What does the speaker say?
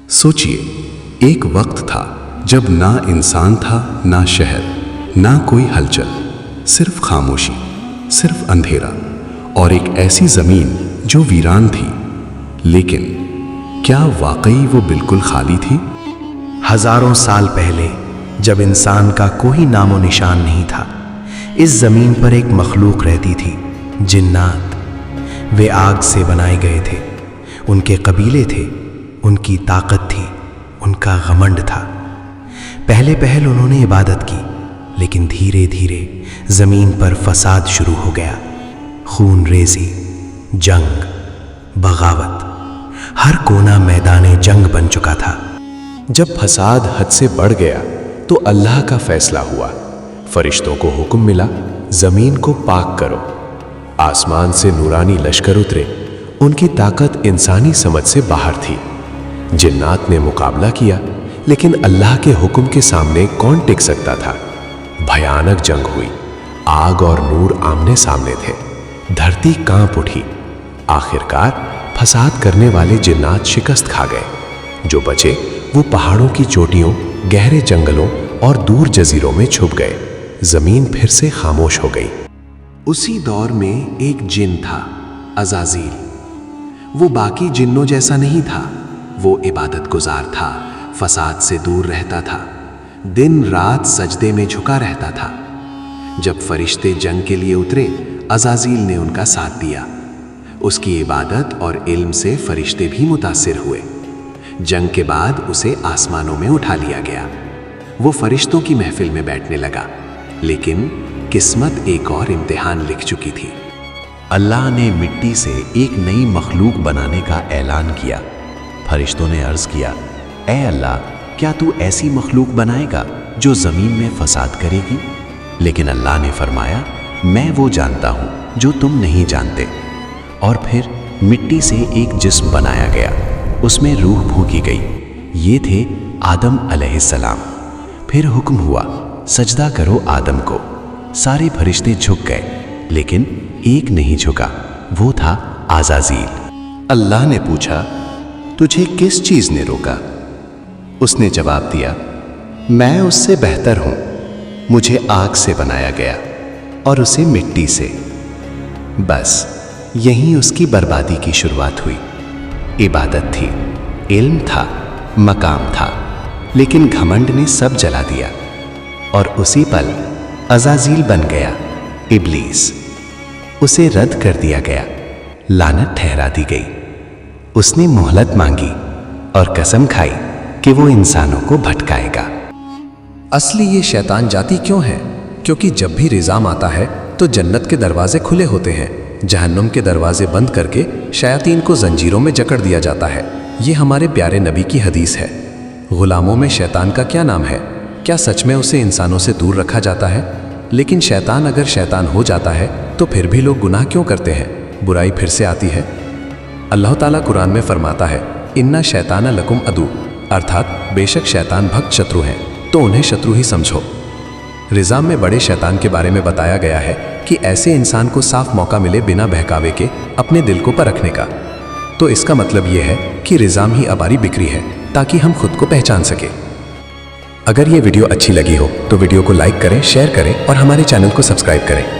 सोचिए, एक वक्त था जब ना इंसान था, ना शहर, ना कोई हलचल, सिर्फ खामोशी, सिर्फ अंधेरा और एक ऐसी जमीन जो वीरान थी। लेकिन क्या वाकई वो बिल्कुल खाली थी? हजारों साल पहले जब इंसान का कोई नामो निशान नहीं था, इस जमीन पर एक मखलूक रहती थी, जिन्नात। वे आग से बनाए गए थे, उनके कबीले थे, उनकी ताकत थी, उनका घमंड था। पहले पहल उन्होंने इबादत की, लेकिन धीरे धीरे जमीन पर फसाद शुरू हो गया। खून रेजी, जंग, बगावत, हर कोना मैदाने जंग बन चुका था। जब फसाद हद से बढ़ गया तो अल्लाह का फैसला हुआ। फरिश्तों को हुक्म मिला, जमीन को पाक करो। आसमान से नूरानी लश्कर उतरे। उनकी ताकत इंसानी समझ से बाहर थी। जिन्नात ने मुकाबला किया, लेकिन अल्लाह के हुक्म के सामने कौन टिक सकता था? भयानक जंग हुई। आग और नूर आमने सामने थे। धरती कांप उठी। आखिरकार फसाद करने वाले जिन्नात शिकस्त खा गए। जो बचे वो पहाड़ों की चोटियों, गहरे जंगलों और दूर जजीरों में छुप गए। जमीन फिर से खामोश हो गई। उसी दौर में एक जिन था, अज़ाज़ील। वो बाकी जिन्नों जैसा नहीं था। वो इबादत गुजार था, फसाद से दूर रहता था, दिन रात सजदे में झुका रहता था। जब फरिश्ते जंग के लिए उतरे, अज़ाज़ील ने उनका साथ दिया। उसकी इबादत और इल्म से फरिश्ते भी मुतासिर हुए। जंग के बाद उसे आसमानों में उठा लिया गया। वो फरिश्तों की महफिल में बैठने लगा, लेकिन किस्मत एक और इम्तिहान लिख चुकी थी। अल्लाह ने मिट्टी से एक नई मखलूक बनाने का ऐलान किया। फरिश्तों ने अर्ज किया, ऐ अल्लाह, क्या तू ऐसी मखलूक बनाएगा जो जमीन में फसाद करेगी? लेकिन अल्लाह ने फरमाया, मैं वो जानता हूं जो तुम नहीं जानते। और फिर मिट्टी से एक जिस्म बनाया गया, उसमें रूह फूंकी गई। ये थे आदम अलैहिस्सलाम। फिर हुक्म हुआ, सजदा करो आदम को। सारे फरिश्ते झुक गए, लेकिन एक नहीं झुका, वो था अज़ाज़ील। अल्लाह ने पूछा, तुझे किस चीज ने रोका? उसने जवाब दिया, मैं उससे बेहतर हूं। मुझे आग से बनाया गया और उसे मिट्टी से। बस यहीं उसकी बर्बादी की शुरुआत हुई। इबादत थी, इल्म था, मकाम था, लेकिन घमंड ने सब जला दिया। और उसी पल अज़ाज़ील बन गया इब्लीस। उसे रद्द कर दिया गया, लानत ठहरा दी गई। उसने मोहलत मांगी और कसम खाई कि वो इंसानों को भटकाएगा। असली ये शैतान जाति क्यों है? क्योंकि जब भी रिज़ाम आता है तो जन्नत के दरवाजे खुले होते हैं, जहन्नुम के दरवाजे बंद करके शयातीन को जंजीरों में जकड़ दिया जाता है। ये हमारे प्यारे नबी की हदीस है। गुलामों में शैतान का क्या नाम है? क्या सच में उसे इंसानों से दूर रखा जाता है? लेकिन शैतान अगर शैतान हो जाता है तो फिर भी लोग गुनाह क्यों करते हैं? बुराई फिर से आती है। अल्लाह ताला कुरान में फरमाता है, इन्ना शैताना लकुम अदू, अर्थात बेशक शैतान भक्त शत्रु हैं, तो उन्हें शत्रु ही समझो। रिज़ाम में बड़े शैतान के बारे में बताया गया है कि ऐसे इंसान को साफ मौका मिले बिना बहकावे के अपने दिल को परखने का। तो इसका मतलब यह है कि रिज़ाम ही हमारी बिक्री है, ताकि हम खुद को पहचान सके। अगर ये वीडियो अच्छी लगी हो तो वीडियो को लाइक करें, शेयर करें और हमारे चैनल को सब्सक्राइब करें।